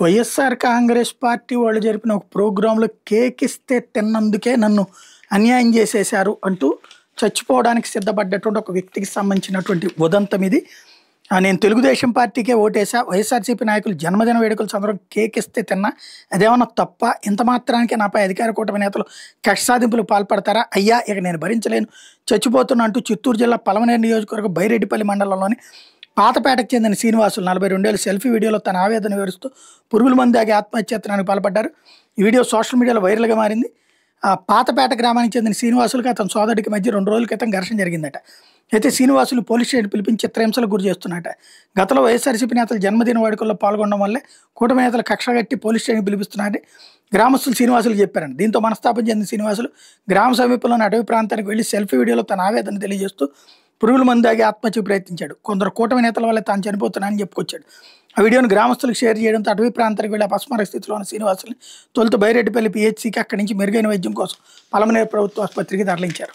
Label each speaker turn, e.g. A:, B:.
A: YSR Congress party వాళ్ళు జరిపిన ఒక ప్రోగ్రాంలో కేక్ ఇస్తే తిన్నందుకే నన్ను అన్యాయం చేసేశారు అంటూ చచ్చిపోవడానికి సిద్ధపడ్డటువంటి ఒక వ్యక్తికి సంబంధించినటువంటి ఉదంతం ఇది. నేను తెలుగుదేశం పార్టీకే ఓటేసా, వైఎస్ఆర్సీపీ నాయకులు జన్మదిన వేడుకల సందర్భంగా కేక్ ఇస్తే తిన్నా, అదేమన్నా తప్ప? ఇంత మాత్రానికి నాపై అధికార కూటమి నేతలు కక్ష సాధింపులకు పాల్పడతారా? అయ్యా ఇక నేను భరించలేను, చచ్చిపోతున్నా అంటూ చిత్తూరు జిల్లా పలమనేరు నియోజకవర్గం బైరెడ్డిపల్లి మండలంలోని పాతపేటకు చెందిన శ్రీనివాసులు 42 ఏళ్ల సెల్ఫీ వీడియోలో తన ఆవేదన వివరిస్తూ పురుగుల మందు తాగి ఆత్మహత్యానికి పాల్పడ్డారు. ఈ వీడియో సోషల్ మీడియాలో వైరల్గా మారింది. పాతపేట గ్రామానికి చెందిన శ్రీనివాసులకి అతని సోదరుడికి మధ్య 2 రోజుల క్రితం ఘర్షణ జరిగిందట. అయితే శ్రీనివాసులు పోలీస్ స్టేషన్ పిలిపించి చిత్రహింసలకు గురి చేస్తున్నట. గతంలో వైఎస్ఆర్సీపీ నేతలు జన్మదిన వేడుకల్లో పాల్గొనడం వల్లే కూటమి నేతలు కక్షగట్టి పోలీస్ స్టేషన్ పిలిపిస్తున్నారని గ్రామస్తులు శ్రీనివాసులు చెప్పారండి. దీంతో మనస్తాపం చెందిన శ్రీనివాసులు గ్రామ సమీపంలోని అటవీ ప్రాంతానికి వెళ్లి సెల్ఫీ వీడియోలో తన ఆవేదన తెలియజేస్తూ పురుగుల మందు తాగి ఆత్మహత్యకు ప్రయత్నించాడు. కొందరు కూటమి నేతల వల్ల తాను చనిపోతున్నానని చెప్పుకొచ్చాడు. ఆ వీడియోను గ్రామస్తులకు షేర్ చేయడంతో అటవీ ప్రాంతానికి వెళ్ళి అపస్మారక స్థితిలో ఉన్న శ్రీనివాసుల్ని తొలుత బైరెడ్డిపల్లి పిహెచ్సికి, అక్కడి నుంచి మెరుగైన వైద్యం కోసం పలమనేరు ప్రభుత్వ ఆసుపత్రికి తరలించారు.